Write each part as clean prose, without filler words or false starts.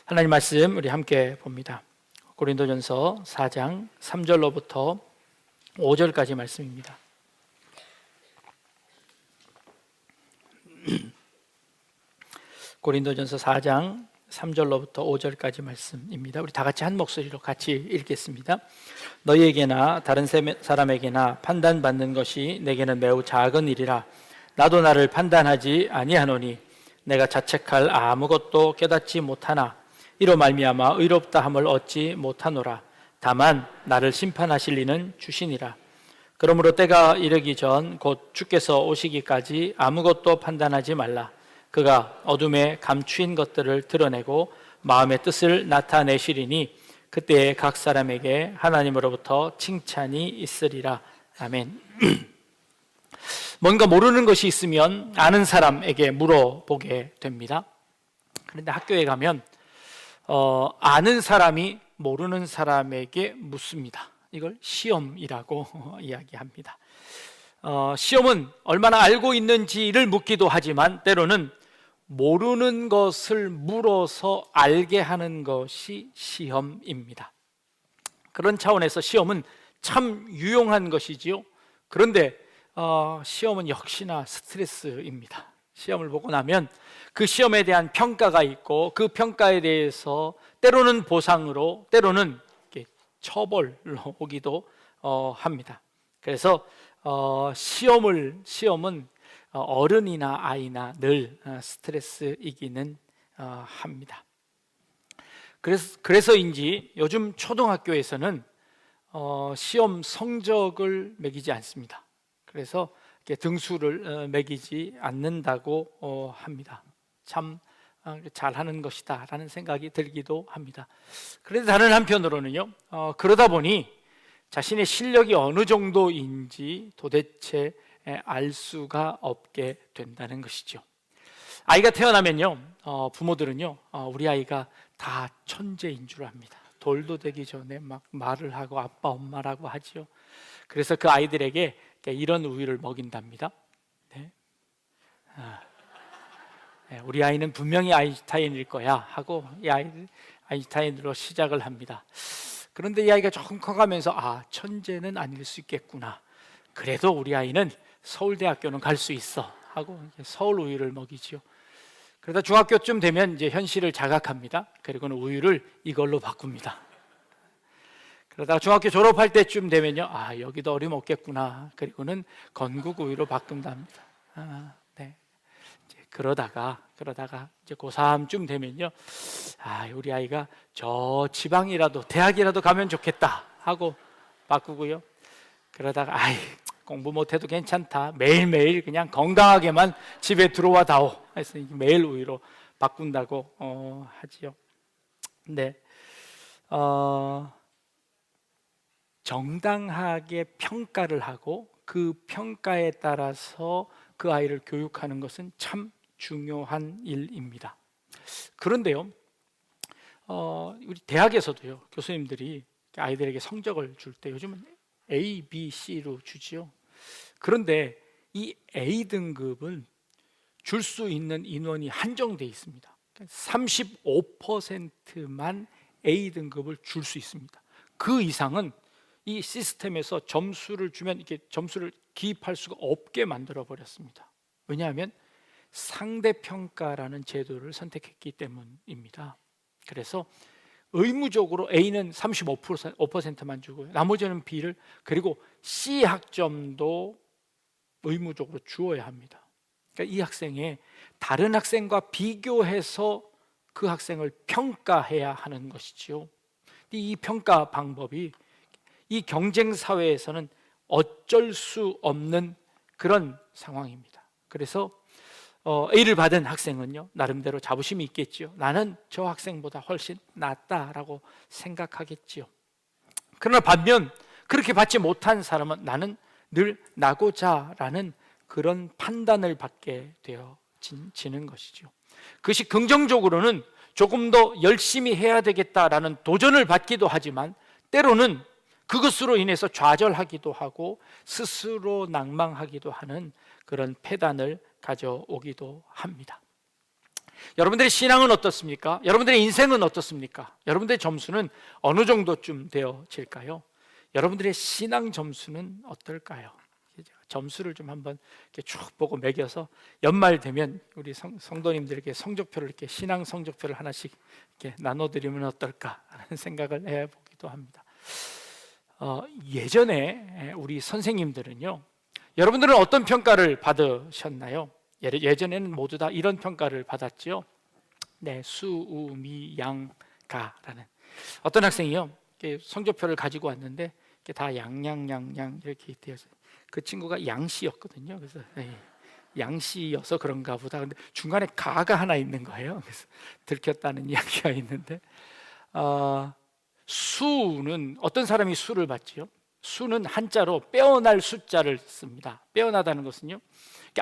하나님 말씀 우리 함께 봅니다. 고린도전서 4장 3절로부터 5절까지 말씀입니다. 고린도전서 4장 3절로부터 5절까지 말씀입니다. 우리 다 같이 한 목소리로 같이 읽겠습니다. 너희에게나 다른 사람에게나 판단받는 것이 내게는 매우 작은 일이라. 나도 나를 판단하지 아니하노니 내가 자책할 아무것도 깨닫지 못하나 이로 말미암아 의롭다 함을 얻지 못하노라. 다만 나를 심판하실 이는 주시니라. 그러므로 때가 이르기 전 곧 주께서 오시기까지 아무것도 판단하지 말라. 그가 어둠에 감추인 것들을 드러내고 마음의 뜻을 나타내시리니 그때에 각 사람에게 하나님으로부터 칭찬이 있으리라. 아멘. 뭔가 모르는 것이 있으면 아는 사람에게 물어보게 됩니다. 그런데 학교에 가면 아는 사람이 모르는 사람에게 묻습니다. 이걸 시험이라고 이야기합니다. 시험은 얼마나 알고 있는지를 묻기도 하지만 때로는 모르는 것을 물어서 알게 하는 것이 시험입니다. 그런 차원에서 시험은 참 유용한 것이지요. 그런데 시험은 역시나 스트레스입니다. 시험을 보고 나면 그 시험에 대한 평가가 있고 그 평가에 대해서 때로는 보상으로 때로는 처벌로 오기도 합니다. 그래서 시험은 어른이나 아이나 늘 스트레스이기는 합니다. 그래서인지 요즘 초등학교에서는 시험 성적을 매기지 않습니다. 그래서 등수를 매기지 않는다고 합니다. 참 잘하는 것이다 라는 생각이 들기도 합니다. 그런데 다른 한편으로는요, 그러다 보니 자신의 실력이 어느 정도인지 도대체 알 수가 없게 된다는 것이죠. 아이가 태어나면요, 부모들은요, 우리 아이가 다 천재인 줄 압니다. 돌도 되기 전에 막 말을 하고 아빠 엄마라고 하죠. 그래서 그 아이들에게 이런 우유를 먹인답니다. 네. 우리 아이는 분명히 아인슈타인일 거야 하고 이 아이를 아인슈타인으로 시작을 합니다. 그런데 이 아이가 조금 커가면서 천재는 아닐 수 있겠구나. 그래도 우리 아이는 서울대학교는 갈 수 있어 하고 서울 우유를 먹이죠. 그러다 중학교쯤 되면 이제 현실을 자각합니다. 그리고는 우유를 이걸로 바꿉니다. 그러다가 중학교 졸업할 때쯤 되면요, 여기도 어림없겠구나. 그리고는 건국 우유로 바꾼답니다. 네. 그러다가 이제 고3쯤 되면요, 우리 아이가 저 지방이라도 대학이라도 가면 좋겠다 하고 바꾸고요. 그러다가 공부 못해도 괜찮다. 매일매일 그냥 건강하게만 집에 들어와 다오. 그래서 매일 우유로 바꾼다고 하지요. 네. 정당하게 평가를 하고 그 평가에 따라서 그 아이를 교육하는 것은 참 중요한 일입니다. 그런데요, 우리 대학에서도요, 교수님들이 아이들에게 성적을 줄 때 요즘은 A, B, C로 주지요. 그런데 이 A등급은 줄 수 있는 인원이 한정되어 있습니다. 35%만 A등급을 줄 수 있습니다. 그 이상은 이 시스템에서 점수를 주면 이렇게 점수를 기입할 수가 없게 만들어 버렸습니다. 왜냐하면 상대평가라는 제도를 선택했기 때문입니다. 그래서 의무적으로 A는 35%만 주고요, 나머지는 B를, 그리고 C 학점도 의무적으로 주어야 합니다. 그러니까 이 학생의 다른 학생과 비교해서 그 학생을 평가해야 하는 것이지요. 이 평가 방법이 이 경쟁 사회에서는 어쩔 수 없는 그런 상황입니다. 그래서 A를 받은 학생은요, 나름대로 자부심이 있겠지요. 나는 저 학생보다 훨씬 낫다라고 생각하겠지요. 그러나 반면 그렇게 받지 못한 사람은 나는 늘 나고자라는 그런 판단을 받게 되어지는 것이죠. 그것이 긍정적으로는 조금 더 열심히 해야 되겠다라는 도전을 받기도 하지만 때로는 그것으로 인해서 좌절하기도 하고 스스로 낭망하기도 하는 그런 패단을 가져오기도 합니다. 여러분들의 신앙은 어떻습니까? 여러분들의 인생은 어떻습니까? 여러분들의 점수는 어느 정도쯤 되어질까요? 여러분들의 신앙 점수는 어떨까요? 점수를 좀 한번 이렇게 쭉 보고 매겨서 연말 되면 우리 성도님들에게 성적표를 이렇게 신앙 성적표를 하나씩 이렇게 나눠드리면 어떨까라는 생각을 해보기도 합니다. 예전에 우리 선생님들은요, 여러분들은 어떤 평가를 받으셨나요? 예전에는 모두 다 이런 평가를 받았지요. 네, 수, 우, 미, 양, 가라는. 어떤 학생이요, 성적표를 가지고 왔는데 다 양양양양 이렇게 되어서 그 친구가 양씨였거든요. 그래서 양씨여서 그런가 보다. 근데 중간에 가가 하나 있는 거예요. 그래서 들켰다는 이야기가 있는데, 수는 어떤 사람이 수를 받지요? 수는 한자로 빼어날 숫자를 씁니다. 빼어나다는 것은요,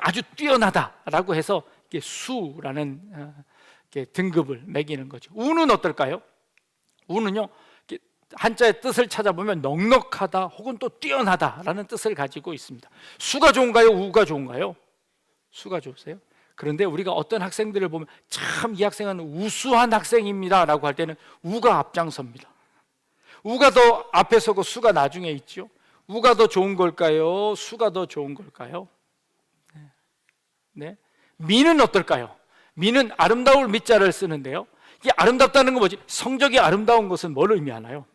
아주 뛰어나다라고 해서 수라는 등급을 매기는 거죠. 우는 어떨까요? 우는요, 한자의 뜻을 찾아보면 넉넉하다 혹은 또 뛰어나다라는 뜻을 가지고 있습니다. 수가 좋은가요? 우가 좋은가요? 수가 좋으세요? 그런데 우리가 어떤 학생들을 보면 참 이 학생은 우수한 학생입니다 라고 할 때는 우가 앞장섭니다. 우가 더 앞에 서고 수가 나중에 있죠. 우가 더 좋은 걸까요? 수가 더 좋은 걸까요? 네. 미는 어떨까요? 미는 아름다울 미자를 쓰는데요, 이게 아름답다는 건 뭐지? 성적이 아름다운 것은 뭘 의미하나요?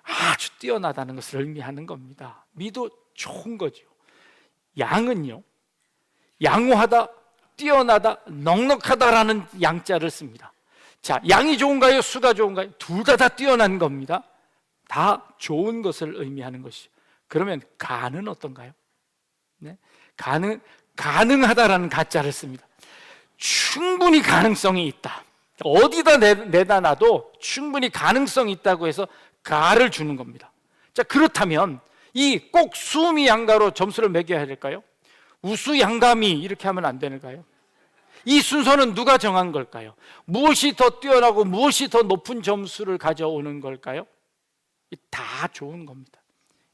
아주 뛰어나다는 것을 의미하는 겁니다. 미도 좋은 거죠. 양은요, 양호하다, 뛰어나다, 넉넉하다라는 양자를 씁니다. 자, 양이 좋은가요? 수가 좋은가요? 둘 다 뛰어난 겁니다. 다 좋은 것을 의미하는 것이죠. 그러면 가는 어떤가요? 네? 가능하다라는 가자를 씁니다. 충분히 가능성이 있다. 어디다 내다 놔도 충분히 가능성이 있다고 해서 가를 주는 겁니다. 자, 그렇다면 이 꼭 수미 양가로 점수를 매겨야 될까요? 우수 양가미 이렇게 하면 안 되는가요? 이 순서는 누가 정한 걸까요? 무엇이 더 뛰어나고 무엇이 더 높은 점수를 가져오는 걸까요? 다 좋은 겁니다.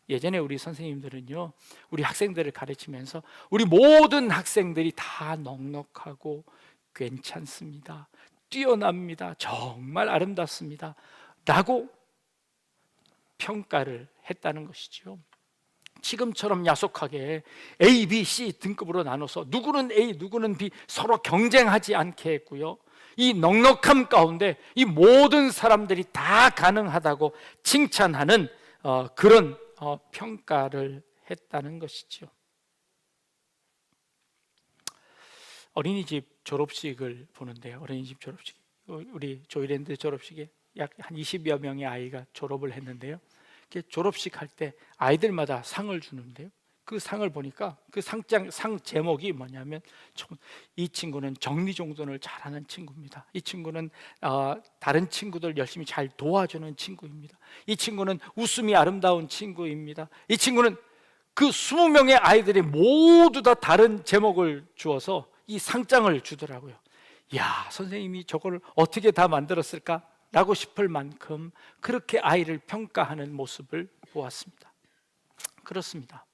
예전에 우리 선생님들은요, 우리 학생들을 가르치면서 우리 모든 학생들이 다 넉넉하고 괜찮습니다, 뛰어납니다, 정말 아름답습니다 라고 평가를 했다는 것이죠. 지금처럼 야속하게 A, B, C 등급으로 나눠서 누구는 A, 누구는 B 서로 경쟁하지 않게 했고요, 이 넉넉함 가운데 이 모든 사람들이 다 가능하다고 칭찬하는 그런 평가를 했다는 것이죠. 어린이집 졸업식을 보는데요, 어린이집 졸업식, 우리 조이랜드 졸업식에 약 한 20여 명의 아이가 졸업을 했는데요, 졸업식 할 때 아이들마다 상을 주는데요, 그 상을 보니까 그 상 제목이 뭐냐면, 이 친구는 정리정돈을 잘하는 친구입니다. 이 친구는 다른 친구들 열심히 잘 도와주는 친구입니다. 이 친구는 웃음이 아름다운 친구입니다. 이 친구는 그 20명의 아이들이 모두 다 다른 제목을 주어서 이 상장을 주더라고요. 야, 선생님이 저걸 어떻게 다 만들었을까? 라고 싶을 만큼 그렇게 아이를 평가하는 모습을 보았습니다. 그렇습니다.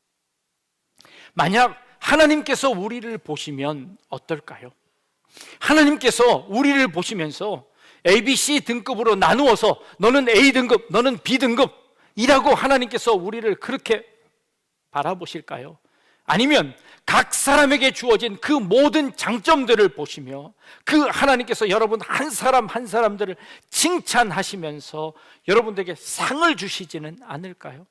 만약 하나님께서 우리를 보시면 어떨까요? 하나님께서 우리를 보시면서 A, B, C 등급으로 나누어서 너는 A 등급, 너는 B 등급이라고 하나님께서 우리를 그렇게 바라보실까요? 아니면 각 사람에게 주어진 그 모든 장점들을 보시며 그 하나님께서 여러분 한 사람 한 사람들을 칭찬하시면서 여러분들에게 상을 주시지는 않을까요?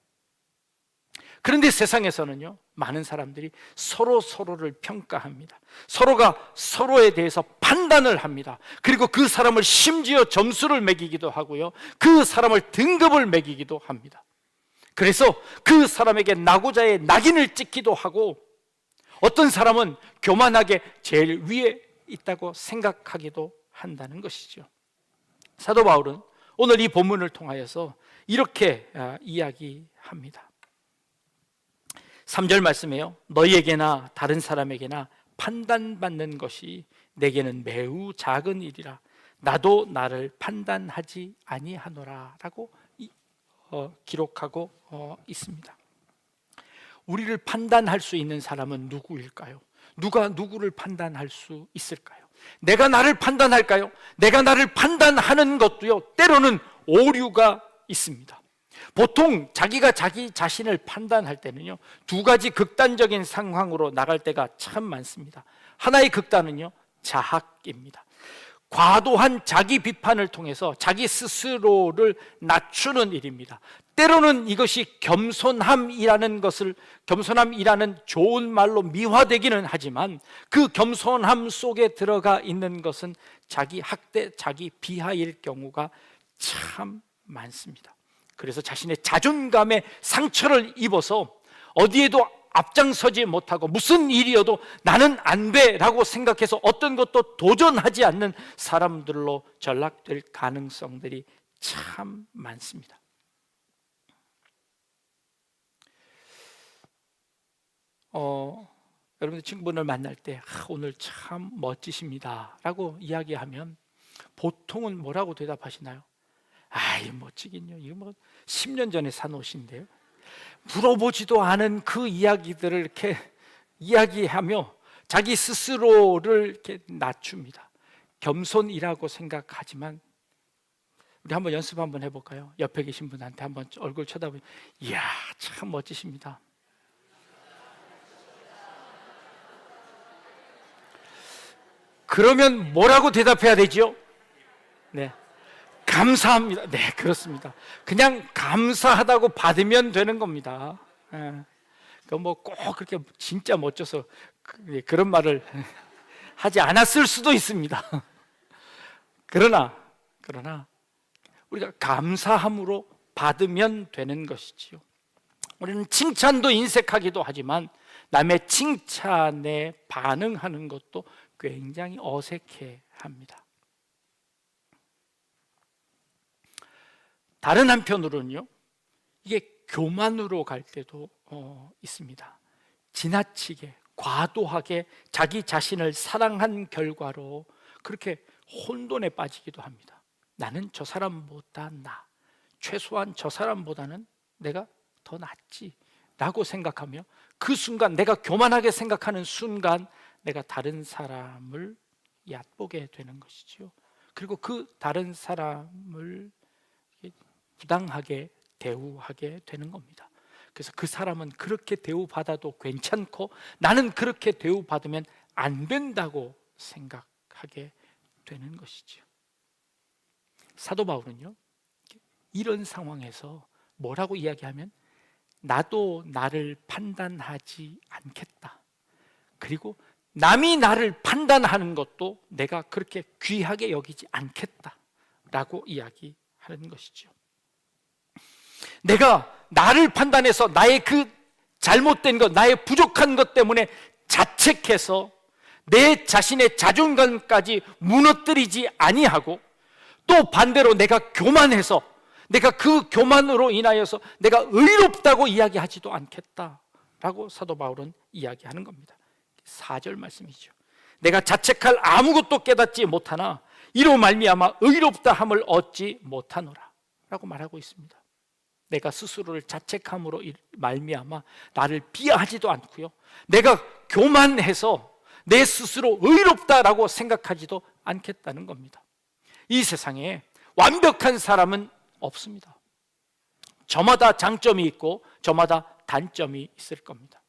그런데 세상에서는요, 많은 사람들이 서로를 평가합니다. 서로가 서로에 대해서 판단을 합니다. 그리고 그 사람을 심지어 점수를 매기기도 하고요, 그 사람을 등급을 매기기도 합니다. 그래서 그 사람에게 낙오자의 낙인을 찍기도 하고, 어떤 사람은 교만하게 제일 위에 있다고 생각하기도 한다는 것이죠. 사도 바울은 오늘 이 본문을 통하여서 이렇게 이야기합니다. 3절 말씀에요, 너희에게나 다른 사람에게나 판단받는 것이 내게는 매우 작은 일이라 나도 나를 판단하지 아니하노라 라고 기록하고 있습니다. 우리를 판단할 수 있는 사람은 누구일까요? 누가 누구를 판단할 수 있을까요? 내가 나를 판단할까요? 내가 나를 판단하는 것도요, 때로는 오류가 있습니다. 보통 자기가 자기 자신을 판단할 때는요, 두 가지 극단적인 상황으로 나갈 때가 참 많습니다. 하나의 극단은요, 자학입니다. 과도한 자기 비판을 통해서 자기 스스로를 낮추는 일입니다. 때로는 이것이 겸손함이라는 좋은 말로 미화되기는 하지만 그 겸손함 속에 들어가 있는 것은 자기 학대, 자기 비하일 경우가 참 많습니다. 그래서 자신의 자존감에 상처를 입어서 어디에도 앞장서지 못하고 무슨 일이어도 나는 안 돼라고 생각해서 어떤 것도 도전하지 않는 사람들로 전락될 가능성들이 참 많습니다. 여러분들 친구분을 만날 때 오늘 참 멋지십니다 라고 이야기하면 보통은 뭐라고 대답하시나요? 아이 멋지긴요, 이거 뭐 10년 전에 산 옷인데요. 물어보지도 않은 그 이야기들을 이렇게 이야기하며 자기 스스로를 이렇게 낮춥니다. 겸손이라고 생각하지만 우리 한번 연습 한번 해볼까요? 옆에 계신 분한테 한번 얼굴 쳐다보면 이야 참 멋지십니다. 그러면 뭐라고 대답해야 되죠? 네, 감사합니다. 네, 그렇습니다. 그냥 감사하다고 받으면 되는 겁니다. 뭐 꼭 그렇게 진짜 멋져서 그런 말을 하지 않았을 수도 있습니다. 그러나 우리가 감사함으로 받으면 되는 것이지요. 우리는 칭찬도 인색하기도 하지만 남의 칭찬에 반응하는 것도 굉장히 어색해합니다. 다른 한편으로는요, 이게 교만으로 갈 때도 있습니다. 지나치게 과도하게 자기 자신을 사랑한 결과로 그렇게 혼돈에 빠지기도 합니다. 나는 저 사람보다 최소한 저 사람보다는 내가 더 낫지 라고 생각하며 그 순간, 내가 교만하게 생각하는 순간 내가 다른 사람을 얕보게 되는 것이지요. 그리고 그 다른 사람을 부당하게 대우하게 되는 겁니다. 그래서 그 사람은 그렇게 대우받아도 괜찮고 나는 그렇게 대우받으면 안 된다고 생각하게 되는 것이죠. 사도 바울은요, 이런 상황에서 뭐라고 이야기하면 나도 나를 판단하지 않겠다. 그리고 남이 나를 판단하는 것도 내가 그렇게 귀하게 여기지 않겠다라고 이야기하는 것이죠. 내가 나를 판단해서 나의 그 잘못된 것, 나의 부족한 것 때문에 자책해서 내 자신의 자존감까지 무너뜨리지 아니하고 또 반대로 내가 교만해서 내가 그 교만으로 인하여서 내가 의롭다고 이야기하지도 않겠다라고 사도 바울은 이야기하는 겁니다. 4절 말씀이죠. 내가 자책할 아무것도 깨닫지 못하나 이로 말미암아 의롭다 함을 얻지 못하노라 라고 말하고 있습니다. 내가 스스로를 자책함으로 말미암아 나를 비하하지도 않고요, 내가 교만해서 내 스스로 의롭다라고 생각하지도 않겠다는 겁니다. 이 세상에 완벽한 사람은 없습니다. 저마다 장점이 있고 저마다 단점이 있을 겁니다.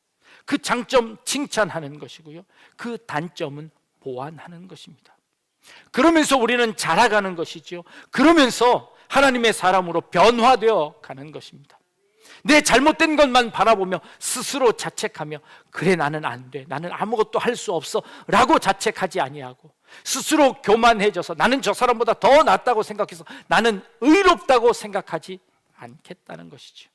그 장점 칭찬하는 것이고요, 그 단점은 보완하는 것입니다. 그러면서 우리는 자라가는 것이죠. 그러면서 하나님의 사람으로 변화되어 가는 것입니다. 내 잘못된 것만 바라보며 스스로 자책하며 그래 나는 안 돼, 나는 아무것도 할 수 없어 라고 자책하지 아니하고 스스로 교만해져서 나는 저 사람보다 더 낫다고 생각해서 나는 의롭다고 생각하지 않겠다는 것이죠.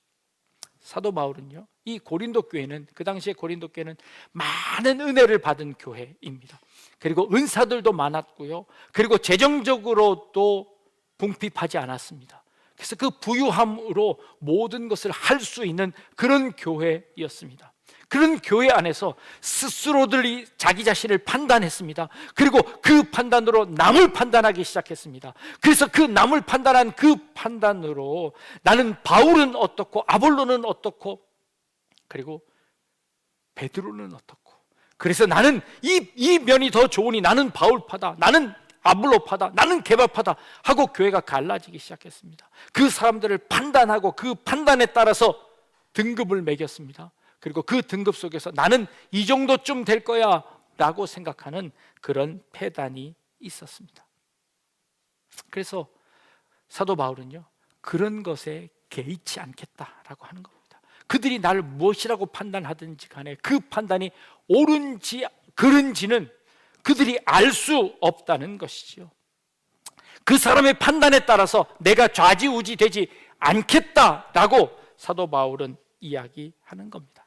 사도 바울은요, 이 고린도 교회는, 그 당시에 고린도 교회는 많은 은혜를 받은 교회입니다. 그리고 은사들도 많았고요, 그리고 재정적으로도 궁핍하지 않았습니다. 그래서 그 부유함으로 모든 것을 할 수 있는 그런 교회였습니다. 그런 교회 안에서 스스로들이 자기 자신을 판단했습니다. 그리고 그 판단으로 남을 판단하기 시작했습니다. 그래서 그 남을 판단한 그 판단으로 나는 바울은 어떻고 아볼로는 어떻고 그리고 베드로는 어떻고 그래서 나는 이 면이 더 좋으니 나는 바울파다, 나는 아볼로파다, 나는 게바파다 하고 교회가 갈라지기 시작했습니다. 그 사람들을 판단하고 그 판단에 따라서 등급을 매겼습니다. 그리고 그 등급 속에서 나는 이 정도쯤 될 거야 라고 생각하는 그런 패단이 있었습니다. 그래서 사도 바울은요, 그런 것에 개의치 않겠다라고 하는 겁니다. 그들이 나를 무엇이라고 판단하든지 간에 그 판단이 옳은지 그른지는 그들이 알 수 없다는 것이지요. 그 사람의 판단에 따라서 내가 좌지우지 되지 않겠다라고 사도 바울은 이야기하는 겁니다.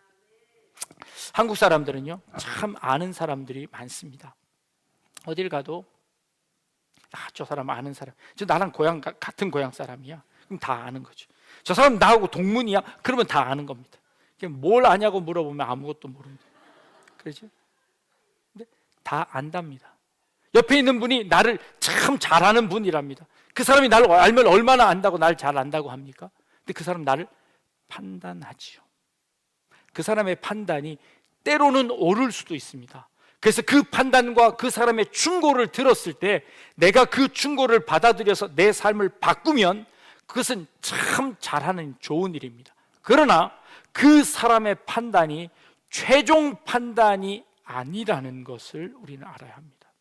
한국 사람들은요, 참 아는 사람들이 많습니다. 어딜 가도 저 사람 아는 사람, 저 나랑 같은 고향 사람이야, 그럼 다 아는 거죠. 저 사람 나하고 동문이야, 그러면 다 아는 겁니다. 뭘 아냐고 물어보면 아무것도 모릅니다. 그렇죠? 근데 다 안답니다. 옆에 있는 분이 나를 참 잘 아는 분이랍니다. 그 사람이 나를 알면 얼마나 안다고 날 잘 안다고 합니까? 근데 그 사람 나를 판단하지요. 그 사람의 판단이 때로는 옳을 수도 있습니다. 그래서 그 판단과 그 사람의 충고를 들었을 때 내가 그 충고를 받아들여서 내 삶을 바꾸면 그것은 참 잘하는 좋은 일입니다. 그러나 그 사람의 판단이 최종 판단이 아니라는 것을 우리는 알아야 합니다.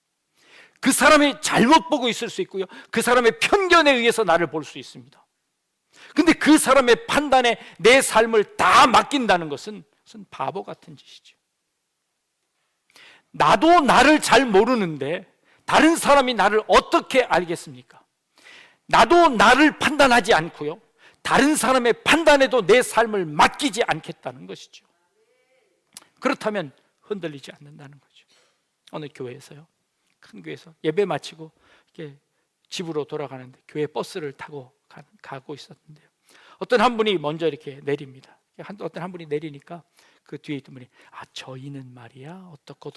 그 사람이 잘못 보고 있을 수 있고요, 그 사람의 편견에 의해서 나를 볼 수 있습니다. 근데 그 사람의 판단에 내 삶을 다 맡긴다는 것은 무슨 바보 같은 짓이죠. 나도 나를 잘 모르는데 다른 사람이 나를 어떻게 알겠습니까? 나도 나를 판단하지 않고요, 다른 사람의 판단에도 내 삶을 맡기지 않겠다는 것이죠. 그렇다면 흔들리지 않는다는 거죠. 어느 교회에서요, 큰 교회에서 예배 마치고 이렇게 집으로 돌아가는데 교회 버스를 타고 가고 있었는데요, 어떤 한 분이 먼저 이렇게 내립니다. 어떤 한 분이 내리니까 그 뒤에 있던 분이 저희는 말이야 어떻고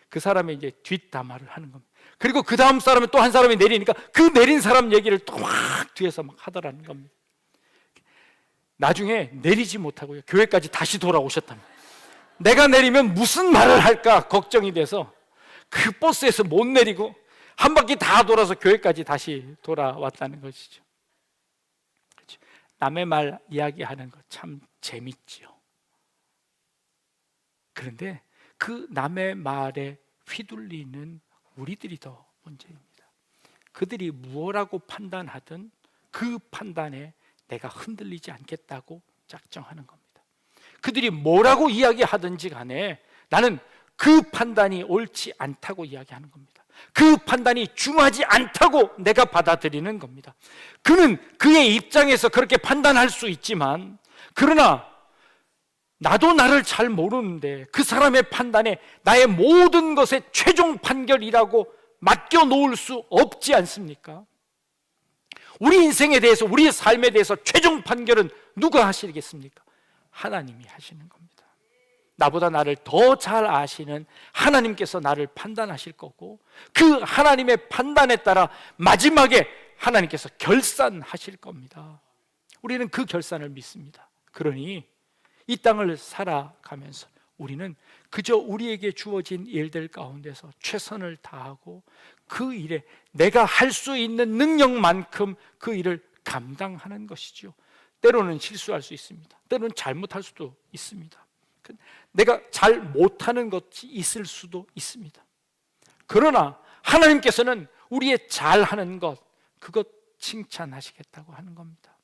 그 사람의 이제 뒷담화를 하는 겁니다. 그리고 그 다음 사람은 또 한 사람이 내리니까 그 내린 사람 얘기를 또 막 뒤에서 막 하더라는 겁니다. 나중에 내리지 못하고요, 교회까지 다시 돌아오셨답니다. 내가 내리면 무슨 말을 할까 걱정이 돼서 그 버스에서 못 내리고 한 바퀴 다 돌아서 교회까지 다시 돌아왔다는 것이죠. 그렇죠? 남의 말 이야기하는 거 참 재밌지요. 그런데 그 남의 말에 휘둘리는 우리들이 더 문제입니다. 그들이 무엇라고 판단하든 그 판단에 내가 흔들리지 않겠다고 작정하는 겁니다. 그들이 뭐라고 이야기하든지 간에 나는 그 판단이 옳지 않다고 이야기하는 겁니다. 그 판단이 중하지 않다고 내가 받아들이는 겁니다. 그는 그의 입장에서 그렇게 판단할 수 있지만, 그러나 나도 나를 잘 모르는데 그 사람의 판단에 나의 모든 것의 최종 판결이라고 맡겨놓을 수 없지 않습니까? 우리 인생에 대해서, 우리의 삶에 대해서 최종 판결은 누가 하시겠습니까? 하나님이 하시는 겁니다. 나보다 나를 더 잘 아시는 하나님께서 나를 판단하실 거고, 그 하나님의 판단에 따라 마지막에 하나님께서 결산하실 겁니다. 우리는 그 결산을 믿습니다. 그러니 이 땅을 살아가면서 우리는 그저 우리에게 주어진 일들 가운데서 최선을 다하고 그 일에 내가 할 수 있는 능력만큼 그 일을 감당하는 것이죠. 때로는 실수할 수 있습니다. 때로는 잘못할 수도 있습니다. 내가 잘 못하는 것이 있을 수도 있습니다. 그러나 하나님께서는 우리의 잘하는 것, 그것 칭찬하시겠다고 하는 겁니다.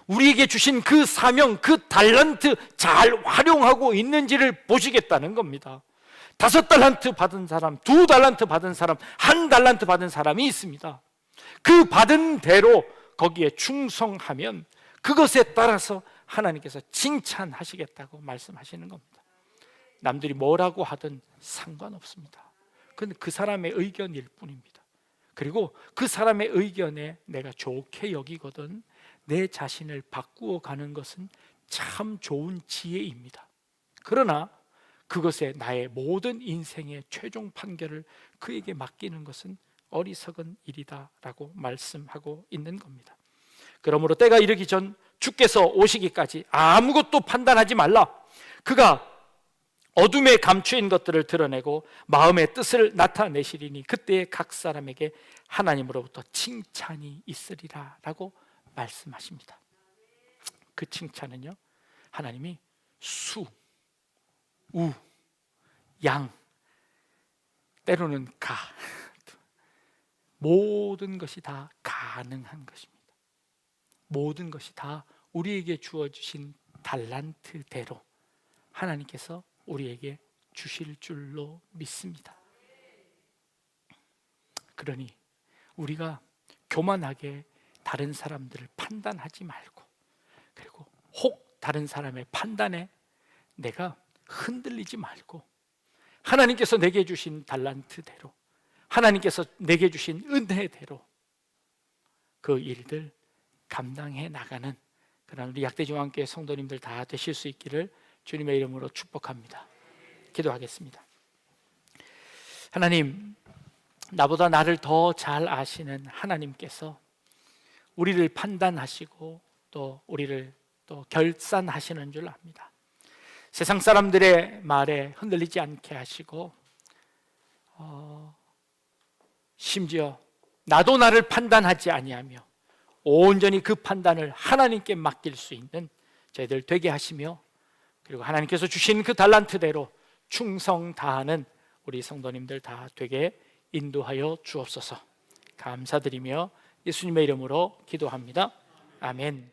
우리에게 주신 그 사명, 그 달란트 잘 활용하고 있는지를 보시겠다는 겁니다. 5달란트 받은 사람, 2달란트 받은 사람, 1달란트 받은 사람이 있습니다. 그 받은 대로 거기에 충성하면 그것에 따라서 하나님께서 칭찬하시겠다고 말씀하시는 겁니다. 남들이 뭐라고 하든 상관없습니다. 그건 그 사람의 의견일 뿐입니다. 그리고 그 사람의 의견에 내가 좋게 여기거든 내 자신을 바꾸어 가는 것은 참 좋은 지혜입니다. 그러나 그것에 나의 모든 인생의 최종 판결을 그에게 맡기는 것은 어리석은 일이다라고 말씀하고 있는 겁니다. 그러므로 때가 이르기 전 주께서 오시기까지 아무것도 판단하지 말라. 그가 어둠에 감추인 것들을 드러내고 마음의 뜻을 나타내시리니 그때에 각 사람에게 하나님으로부터 칭찬이 있으리라 라고 말씀하십니다. 그 칭찬은요, 하나님이 수, 우, 양, 때로는 가, 모든 것이 다 가능한 것입니다. 모든 것이 다 우리에게 주어주신 달란트대로 하나님께서 우리에게 주실 줄로 믿습니다. 그러니 우리가 교만하게 다른 사람들을 판단하지 말고, 그리고 혹 다른 사람의 판단에 내가 흔들리지 말고 하나님께서 내게 주신 달란트대로, 하나님께서 내게 주신 은혜대로 그 일들 감당해 나가는 그런 우리 약대중앙교회 성도님들 다 되실 수 있기를 주님의 이름으로 축복합니다. 기도하겠습니다. 하나님, 나보다 나를 더 잘 아시는 하나님께서 우리를 판단하시고 또 우리를 또 결산하시는 줄 압니다. 세상 사람들의 말에 흔들리지 않게 하시고 심지어 나도 나를 판단하지 아니하며 온전히 그 판단을 하나님께 맡길 수 있는 저희들 되게 하시며, 그리고 하나님께서 주신 그 달란트대로 충성 다하는 우리 성도님들 다 되게 인도하여 주옵소서. 감사드리며 예수님의 이름으로 기도합니다. 아멘.